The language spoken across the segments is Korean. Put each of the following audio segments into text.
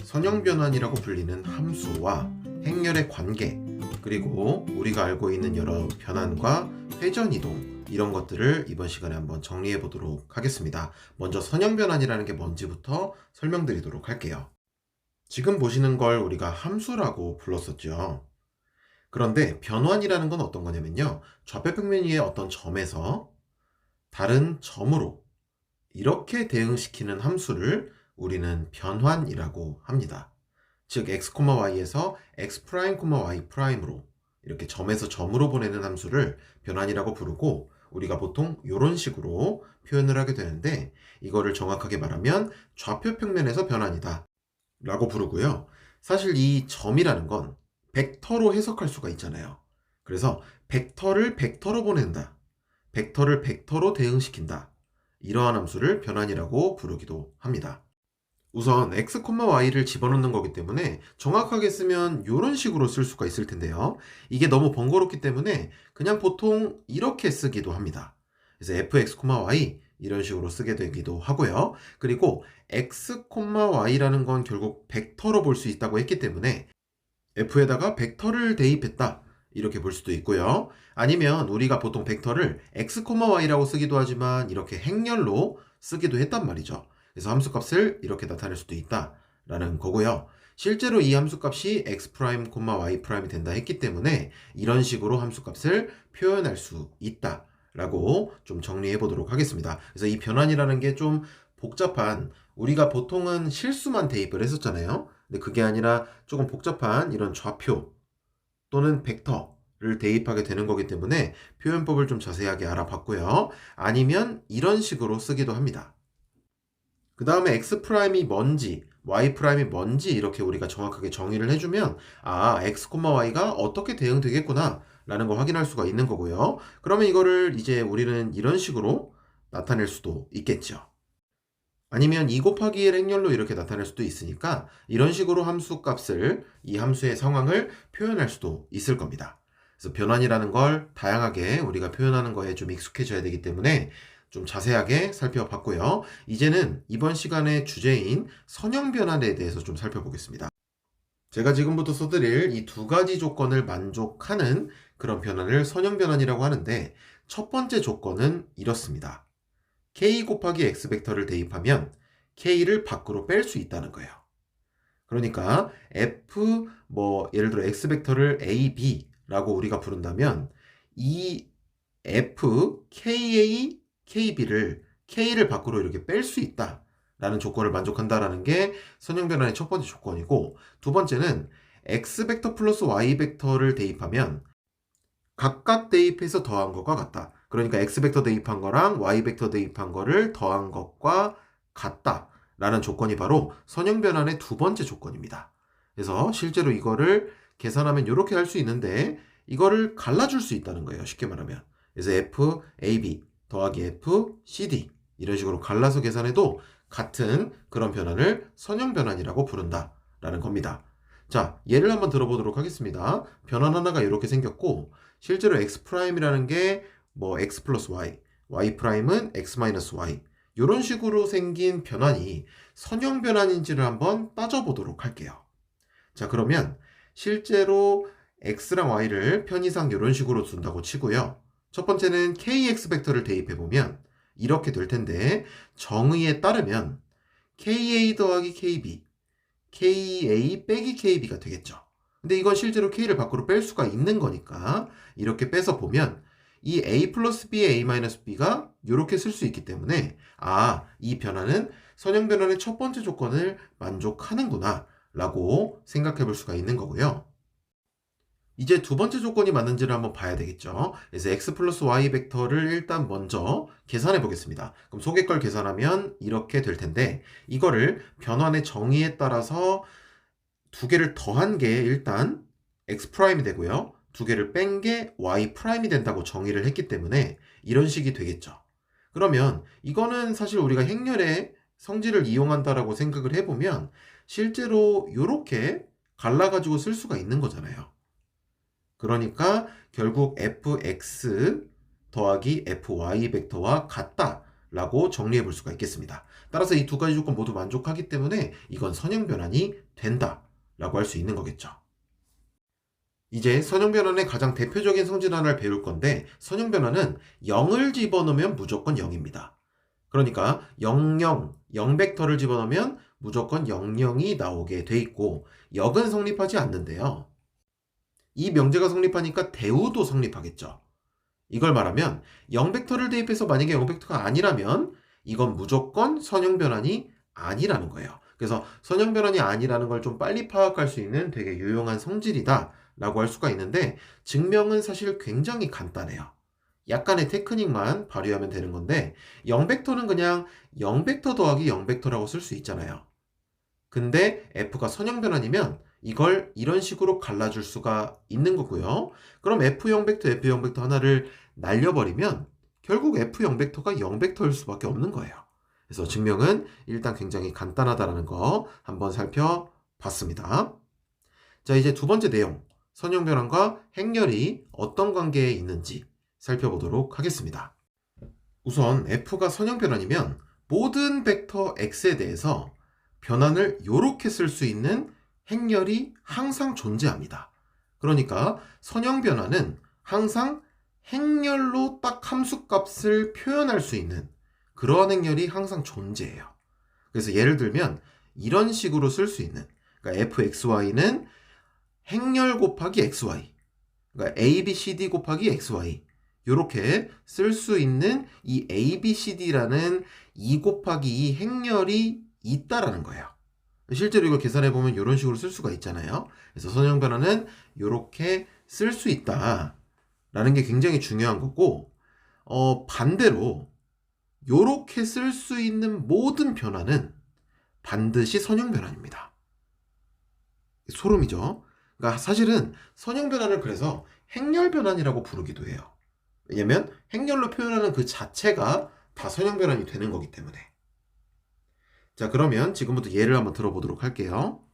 선형변환이라고 불리는 함수와 행렬의 관계, 그리고 우리가 알고 있는 여러 변환과 회전이동, 이런 것들을 이번 시간에 한번 정리해 보도록 하겠습니다. 먼저 선형변환이라는 게 뭔지부터 설명드리도록 할게요. 지금 보시는 걸 우리가 함수라고 불렀었죠. 그런데 변환이라는 건 어떤 거냐면요, 좌표평면 위의 어떤 점에서 다른 점으로 이렇게 대응시키는 함수를 우리는 변환이라고 합니다. 즉 x, y에서 x', y''으로 이렇게 점에서 점으로 보내는 함수를 변환이라고 부르고, 우리가 보통 이런 식으로 표현을 하게 되는데, 이거를 정확하게 말하면 좌표평면에서 변환이다 라고 부르고요. 사실 이 점이라는 건 벡터로 해석할 수가 있잖아요. 그래서 벡터를 벡터로 보낸다, 벡터를 벡터로 대응시킨다, 이러한 함수를 변환이라고 부르기도 합니다. 우선 x, y를 집어넣는 거기 때문에 정확하게 쓰면 이런 식으로 쓸 수가 있을 텐데요. 이게 너무 번거롭기 때문에 그냥 보통 이렇게 쓰기도 합니다. 그래서 fx, y 이런 식으로 쓰게 되기도 하고요. 그리고 x, y라는 건 결국 벡터로 볼 수 있다고 했기 때문에 f에다가 벡터를 대입했다, 이렇게 볼 수도 있고요. 아니면 우리가 보통 벡터를 x, y라고 쓰기도 하지만 이렇게 행렬로 쓰기도 했단 말이죠. 그래서 함수값을 이렇게 나타낼 수도 있다라는 거고요. 실제로 이 함수값이 x', y' 된다 했기 때문에 이런 식으로 함수값을 표현할 수 있다라고 좀 정리해 보도록 하겠습니다. 그래서 이 변환이라는 게 좀 복잡한, 우리가 보통은 실수만 대입을 했었잖아요. 근데 그게 아니라 조금 복잡한 이런 좌표 또는 벡터를 대입하게 되는 거기 때문에 표현법을 좀 자세하게 알아봤고요. 아니면 이런 식으로 쓰기도 합니다. 그 다음에 x'이 뭔지, y'이 뭔지 이렇게 우리가 정확하게 정의를 해주면, 아, x, y가 어떻게 대응되겠구나 라는 걸 확인할 수가 있는 거고요. 그러면 이거를 이제 우리는 이런 식으로 나타낼 수도 있겠죠. 아니면 2 곱하기 1 행렬로 이렇게 나타낼 수도 있으니까 이런 식으로 함수 값을, 이 함수의 상황을 표현할 수도 있을 겁니다. 그래서 변환이라는 걸 다양하게 우리가 표현하는 거에 좀 익숙해져야 되기 때문에 좀 자세하게 살펴봤고요. 이제는 이번 시간의 주제인 선형변환에 대해서 좀 살펴보겠습니다. 제가 지금부터 써드릴 이 두 가지 조건을 만족하는 그런 변환을 선형변환이라고 하는데, 첫 번째 조건은 이렇습니다. k 곱하기 x 벡터를 대입하면 k를 밖으로 뺄 수 있다는 거예요. 그러니까 f, 예를 들어 x 벡터를 a, b라고 우리가 부른다면 이 f, ka, kb를 k를 밖으로 이렇게 뺄 수 있다 라는 조건을 만족한다라는 게 선형변환의 첫 번째 조건이고, 두 번째는 x 벡터 플러스 y 벡터를 대입하면 각각 대입해서 더한 것과 같다. 그러니까 x벡터 대입한 거랑 y벡터 대입한 거를 더한 것과 같다 라는 조건이 바로 선형변환의 두 번째 조건입니다. 그래서 실제로 이거를 계산하면 이렇게 할 수 있는데, 이거를 갈라줄 수 있다는 거예요, 쉽게 말하면. 그래서 f, ab 더하기 f, cd 이런 식으로 갈라서 계산해도 같은 그런 변환을 선형변환이라고 부른다 라는 겁니다. 자, 예를 한번 들어보도록 하겠습니다. 변환 하나가 이렇게 생겼고, 실제로 x'이라는 게 x 플러스 y, y'은 x 마이너스 y, 이런 식으로 생긴 변환이 선형 변환인지를 한번 따져보도록 할게요. 자, 그러면 실제로 x랑 y를 편의상 이런 식으로 둔다고 치고요. 첫 번째는 kx 벡터를 대입해보면 이렇게 될 텐데, 정의에 따르면 ka 더하기 kb, ka 빼기 kb가 되겠죠. 근데 이건 실제로 k를 밖으로 뺄 수가 있는 거니까 이렇게 빼서 보면 이 a 플러스 b의 a 마이너스 b가 이렇게 쓸 수 있기 때문에, 아, 이 변화는 선형변환의 첫 번째 조건을 만족하는구나 라고 생각해 볼 수가 있는 거고요. 이제 두 번째 조건이 맞는지를 한번 봐야 되겠죠. 그래서 x 플러스 y 벡터를 일단 먼저 계산해 보겠습니다. 그럼 속의 걸 계산하면 이렇게 될 텐데, 이거를 변환의 정의에 따라서 두 개를 더한 게 일단 x' 되고요. 두 개를 뺀 게 y' 된다고 정의를 했기 때문에 이런 식이 되겠죠. 그러면 이거는 사실 우리가 행렬의 성질을 이용한다라고 생각을 해보면 실제로 이렇게 갈라가지고 쓸 수가 있는 거잖아요. 그러니까 결국 fx 더하기 fy 벡터와 같다 라고 정리해 볼 수가 있겠습니다. 따라서 이 두 가지 조건 모두 만족하기 때문에 이건 선형 변환이 된다 라고 할 수 있는 거겠죠. 이제 선형 변환의 가장 대표적인 성질 하나를 배울 건데, 선형 변환은 0을 집어넣으면 무조건 0입니다. 그러니까 00, 0벡터를 집어넣으면 무조건 00이 나오게 돼 있고, 역은 성립하지 않는데요. 이 명제가 성립하니까 대우도 성립하겠죠. 이걸 말하면 0벡터를 대입해서 만약에 0벡터가 아니라면 이건 무조건 선형 변환이 아니라는 거예요. 그래서 선형 변환이 아니라는 걸 좀 빨리 파악할 수 있는 되게 유용한 성질이다 라고 할 수가 있는데, 증명은 사실 굉장히 간단해요. 약간의 테크닉만 발휘하면 되는 건데, 0벡터는 그냥 0벡터 더하기 0벡터라고 쓸 수 있잖아요. 근데 f가 선형 변환이면 이걸 이런 식으로 갈라줄 수가 있는 거고요. 그럼 f0벡터, f0벡터 하나를 날려버리면 결국 f0벡터가 0벡터일 수밖에 없는 거예요. 그래서 증명은 일단 굉장히 간단하다는 거 한번 살펴봤습니다. 자, 이제 두 번째 내용, 선형 변환과 행렬이 어떤 관계에 있는지 살펴보도록 하겠습니다. 우선 f가 선형 변환이면 모든 벡터 x에 대해서 변환을 이렇게 쓸 수 있는 행렬이 항상 존재합니다. 그러니까 선형 변환은 항상 행렬로 딱 함수값을 표현할 수 있는 그러한 행렬이 항상 존재해요. 그래서 예를 들면 이런 식으로 쓸 수 있는, 그러니까 fxy는 행렬 곱하기 xy, 그러니까 abcd 곱하기 xy, 이렇게 쓸 수 있는 이 abcd라는 2 곱하기 2 행렬이 있다라는 거예요. 실제로 이걸 계산해 보면 이런 식으로 쓸 수가 있잖아요. 그래서 선형 변환은 이렇게 쓸 수 있다라는 게 굉장히 중요한 거고, 반대로 이렇게 쓸 수 있는 모든 변환은 반드시 선형 변환입니다. 소름이죠. 그러니까 사실은 선형 변환을 그래서 행렬 변환이라고 부르기도 해요. 왜냐면 행렬로 표현하는 그 자체가 다 선형 변환이 되는 거기 때문에. 자, 그러면 지금부터 예를 한번 들어보도록 할게요.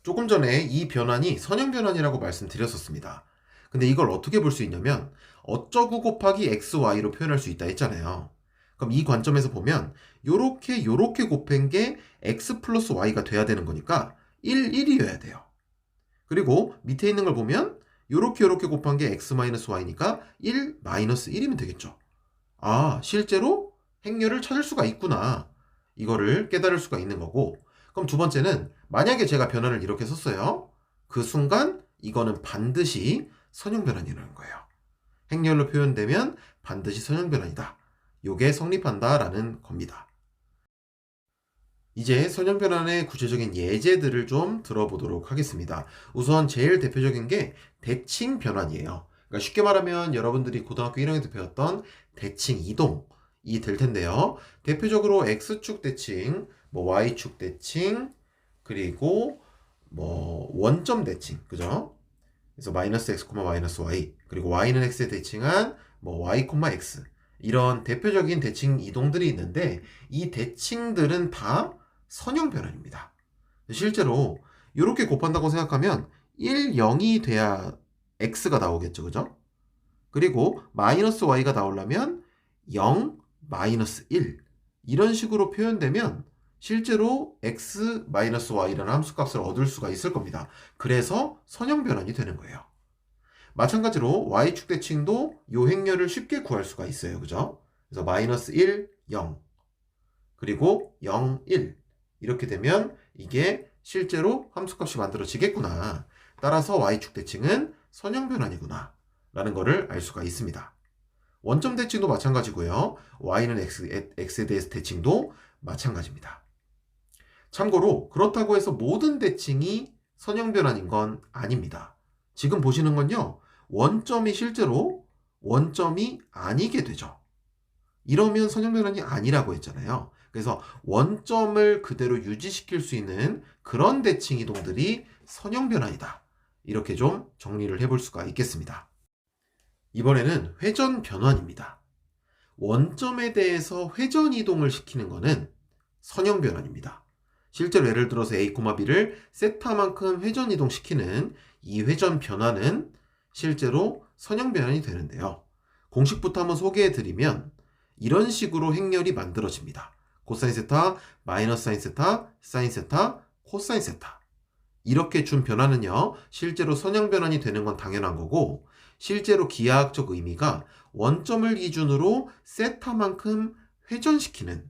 조금 전에 이 변환이 선형 변환이라고 말씀드렸었습니다. 근데 이걸 어떻게 볼 수 있냐면 어쩌구 곱하기 xy로 표현할 수 있다 했잖아요. 그럼 이 관점에서 보면 요렇게 곱한 게 x 플러스 y가 돼야 되는 거니까 1이어야 돼요. 그리고 밑에 있는 걸 보면 요렇게 곱한 게 x 마이너스 y니까 1 마이너스 1이면 되겠죠. 아, 실제로 행렬을 찾을 수가 있구나. 이거를 깨달을 수가 있는 거고, 그럼 두 번째는 만약에 제가 변환을 이렇게 썼어요. 그 순간 이거는 반드시 선형 변환이라는 거예요. 행렬로 표현되면 반드시 선형 변환이다. 요게 성립한다라는 겁니다. 이제 선형 변환의 구체적인 예제들을 좀 들어보도록 하겠습니다. 우선 제일 대표적인 게 대칭 변환이에요. 그러니까 쉽게 말하면 여러분들이 고등학교 1학년 때 배웠던 대칭 이동이 될 텐데요. 대표적으로 x축 대칭, y축 대칭, 그리고 원점 대칭, 그죠? 그래서 마이너스 x, 마이너스 y, 그리고 y는 x에 대칭한 y, x, 이런 대표적인 대칭 이동들이 있는데, 이 대칭들은 다 선형 변환입니다. 실제로 이렇게 곱한다고 생각하면 1, 0이 돼야 x가 나오겠죠, 그죠? 그리고 마이너스 y가 나오려면 0, 마이너스 1, 이런 식으로 표현되면 실제로 x 마이너스 y라는 함수값을 얻을 수가 있을 겁니다. 그래서 선형 변환이 되는 거예요. 마찬가지로 y축 대칭도 요 행렬을 쉽게 구할 수가 있어요, 그죠? 그래서 마이너스 1, 0, 그리고 0, 1, 이렇게 되면 이게 실제로 함수값이 만들어지겠구나. 따라서 y축 대칭은 선형 변환이구나 라는 거를 알 수가 있습니다. 원점 대칭도 마찬가지고요. y는 x에 대해서 대칭도 마찬가지입니다. 참고로 그렇다고 해서 모든 대칭이 선형 변환인 건 아닙니다. 지금 보시는 건요, 원점이 실제로 원점이 아니게 되죠. 이러면 선형 변환이 아니라고 했잖아요. 그래서 원점을 그대로 유지시킬 수 있는 그런 대칭 이동들이 선형 변환이다. 이렇게 좀 정리를 해볼 수가 있겠습니다. 이번에는 회전 변환입니다. 원점에 대해서 회전 이동을 시키는 것은 선형 변환입니다. 실제로 예를 들어서 a, b를 세타만큼 회전 이동시키는 이 회전 변환은 실제로 선형 변환이 되는데요. 공식부터 한번 소개해 드리면 이런 식으로 행렬이 만들어집니다. 코사인 세타, 마이너스 사인 세타, 사인 세타, 코사인 세타. 이렇게 준 변화는요, 실제로 선형 변환이 되는 건 당연한 거고, 실제로 기하학적 의미가 원점을 기준으로 세타만큼 회전시키는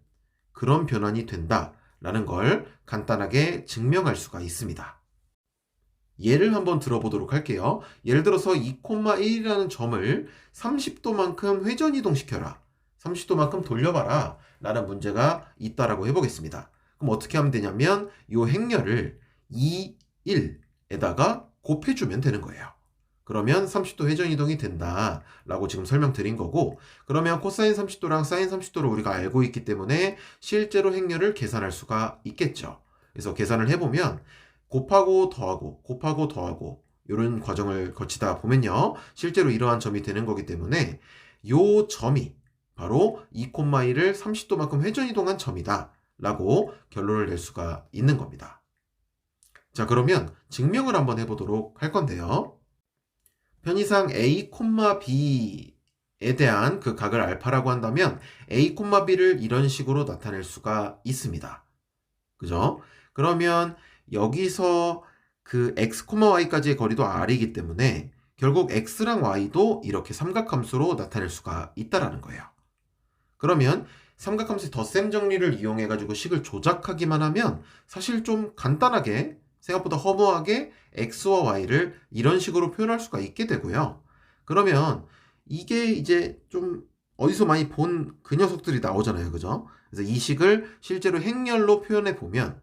그런 변환이 된다라는 걸 간단하게 증명할 수가 있습니다. 예를 한번 들어보도록 할게요. 예를 들어서 2,1이라는 점을 30도만큼 회전이동시켜라. 30도만큼 돌려봐라. 라는 문제가 있다라고 해보겠습니다. 그럼 어떻게 하면 되냐면 이 행렬을 2, 1에다가 곱해주면 되는 거예요. 그러면 30도 회전이동이 된다 라고 지금 설명드린 거고, 그러면 코사인 30도랑 사인 30도를 우리가 알고 있기 때문에 실제로 행렬을 계산할 수가 있겠죠. 그래서 계산을 해보면 곱하고 더하고 이런 과정을 거치다 보면요, 실제로 이러한 점이 되는 거기 때문에 이 점이 바로 2,1을 30도만큼 회전이동한 점이다 라고 결론을 낼 수가 있는 겁니다. 자, 그러면 증명을 한번 해보도록 할 건데요. 편의상 A, B에 대한 그 각을 알파라고 한다면 A, B를 이런 식으로 나타낼 수가 있습니다. 그죠? 그러면 여기서 그 x, y까지의 거리도 r이기 때문에 결국 x랑 y도 이렇게 삼각함수로 나타낼 수가 있다라는 거예요. 그러면 삼각함수의 덧셈 정리를 이용해 가지고 식을 조작하기만 하면 사실 좀 간단하게, 생각보다 허무하게 x와 y를 이런 식으로 표현할 수가 있게 되고요. 그러면 이게 이제 좀 어디서 많이 본 그 녀석들이 나오잖아요. 그죠? 그래서 이 식을 실제로 행렬로 표현해 보면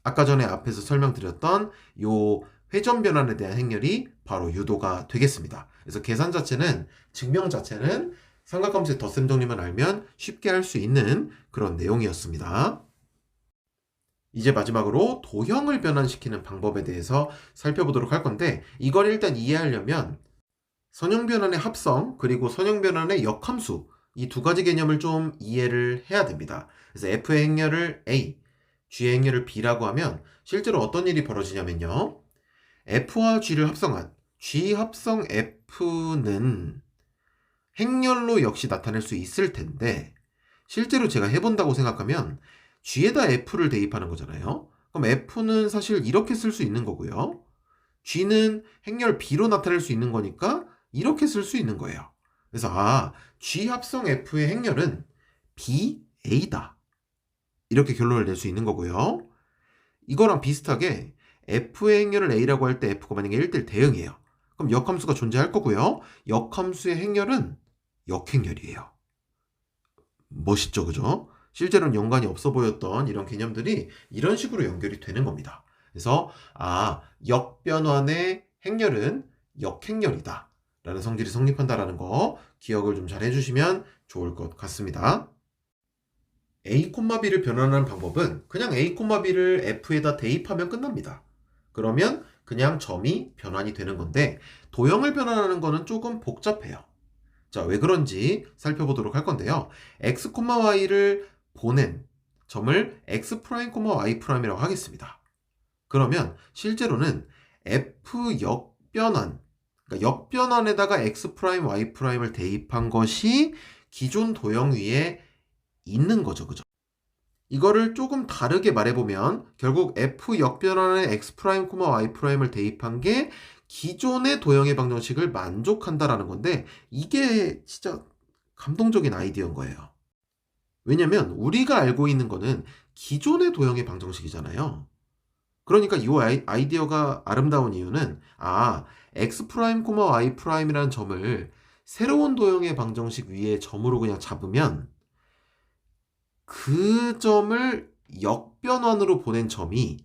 아까 전에 앞에서 설명드렸던 요 회전 변환에 대한 행렬이 바로 유도가 되겠습니다. 그래서 계산 자체는, 증명 자체는 삼각함수의 덧셈 정리만 알면 쉽게 할 수 있는 그런 내용이었습니다. 이제 마지막으로 도형을 변환시키는 방법에 대해서 살펴보도록 할 건데, 이걸 일단 이해하려면 선형 변환의 합성 그리고 선형 변환의 역함수, 이 두 가지 개념을 좀 이해를 해야 됩니다. 그래서 F의 행렬을 A, G의 행렬을 B라고 하면 실제로 어떤 일이 벌어지냐면요, F와 G를 합성한 G 합성 F는 행렬로 역시 나타낼 수 있을 텐데, 실제로 제가 해본다고 생각하면 G에다 F를 대입하는 거잖아요. 그럼 F는 사실 이렇게 쓸 수 있는 거고요, G는 행렬 B로 나타낼 수 있는 거니까 이렇게 쓸 수 있는 거예요. 그래서 G 합성 F의 행렬은 BA다, 이렇게 결론을 낼 수 있는 거고요. 이거랑 비슷하게 F의 행렬을 A라고 할 때 F가 만약에 1대1 대응이에요. 그럼 역함수가 존재할 거고요. 역함수의 행렬은 역행렬이에요. 멋있죠, 그죠? 실제로는 연관이 없어 보였던 이런 개념들이 이런 식으로 연결이 되는 겁니다. 그래서 역변환의 행렬은 역행렬이다 라는 성질이 성립한다라는 거 기억을 좀 잘 해주시면 좋을 것 같습니다. A, B를 변환하는 방법은 그냥 A, B를 F에다 대입하면 끝납니다. 그러면 그냥 점이 변환이 되는 건데, 도형을 변환하는 거는 조금 복잡해요. 자, 왜 그런지 살펴보도록 할 건데요. x, y를 보낸 점을 x', y'이라고 하겠습니다. 그러면 실제로는 F 역변환, 그러니까 역변환에다가 x', y''을 대입한 것이 기존 도형 위에 있는 거죠. 그죠? 이거를 조금 다르게 말해보면 결국 F 역변환에 x', y''을 대입한 게 기존의 도형의 방정식을 만족한다라는 건데, 이게 진짜 감동적인 아이디어인 거예요. 왜냐면 우리가 알고 있는 거는 기존의 도형의 방정식이잖아요. 그러니까 이 아이디어가 아름다운 이유는 x', y'이라는 점을 새로운 도형의 방정식 위에 점으로 그냥 잡으면 그 점을 역변환으로 보낸 점이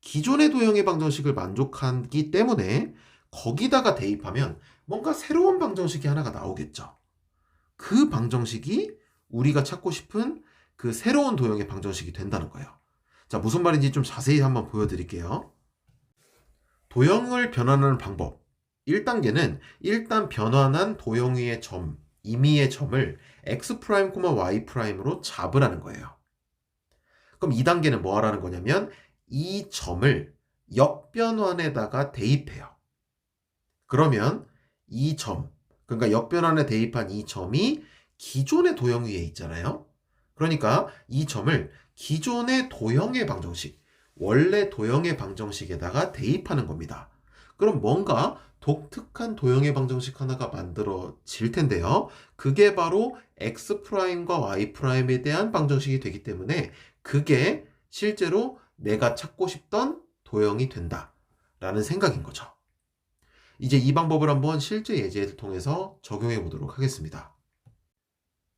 기존의 도형의 방정식을 만족하기 때문에 거기다가 대입하면 뭔가 새로운 방정식이 하나가 나오겠죠. 그 방정식이 우리가 찾고 싶은 그 새로운 도형의 방정식이 된다는 거예요. 자, 무슨 말인지 좀 자세히 한번 보여드릴게요. 도형을 변환하는 방법 1단계는 일단 변환한 도형 위의 점, 임의의 점을 x', y''으로 잡으라는 거예요. 그럼 2단계는 뭐 하라는 거냐면 이 점을 역변환에다가 대입해요. 그러면 이 점, 그러니까 역변환에 대입한 이 점이 기존의 도형 위에 있잖아요. 그러니까 이 점을 기존의 도형의 방정식, 원래 도형의 방정식에다가 대입하는 겁니다. 그럼 뭔가 독특한 도형의 방정식 하나가 만들어질 텐데요. 그게 바로 x'과 y'에 대한 방정식이 되기 때문에 그게 실제로 내가 찾고 싶던 도형이 된다 라는 생각인 거죠. 이제 이 방법을 한번 실제 예제를 통해서 적용해 보도록 하겠습니다.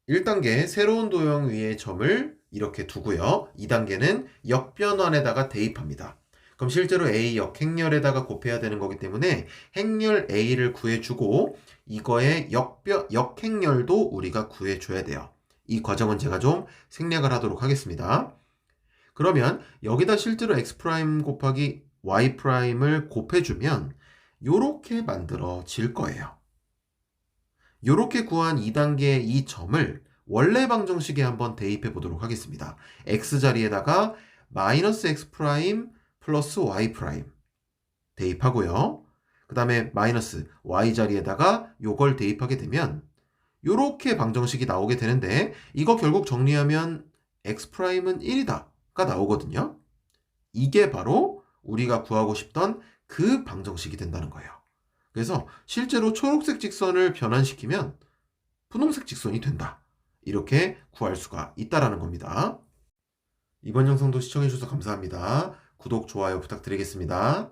1단계 새로운 도형 위에 점을 이렇게 두고요. 2단계는 역변환에다가 대입합니다. 그럼 실제로 A 역행렬에다가 곱해야 되는 거기 때문에 행렬 A를 구해주고 이거의 역행렬도 우리가 구해줘야 돼요. 이 과정은 제가 좀 생략을 하도록 하겠습니다. 그러면 여기다 실제로 x' 곱하기 y'을 곱해주면 요렇게 만들어질 거예요. 요렇게 구한 2단계의 이 점을 원래 방정식에 한번 대입해 보도록 하겠습니다. x자리에다가 마이너스 x' 플러스 y' 대입하고요. 그 다음에 마이너스 y자리에다가 요걸 대입하게 되면 요렇게 방정식이 나오게 되는데 이거 결국 정리하면 x'은 1이다가 나오거든요. 이게 바로 우리가 구하고 싶던 그 방정식이 된다는 거예요. 그래서 실제로 초록색 직선을 변환시키면 분홍색 직선이 된다. 이렇게 구할 수가 있다라는 겁니다. 이번 영상도 시청해주셔서 감사합니다. 구독, 좋아요 부탁드리겠습니다.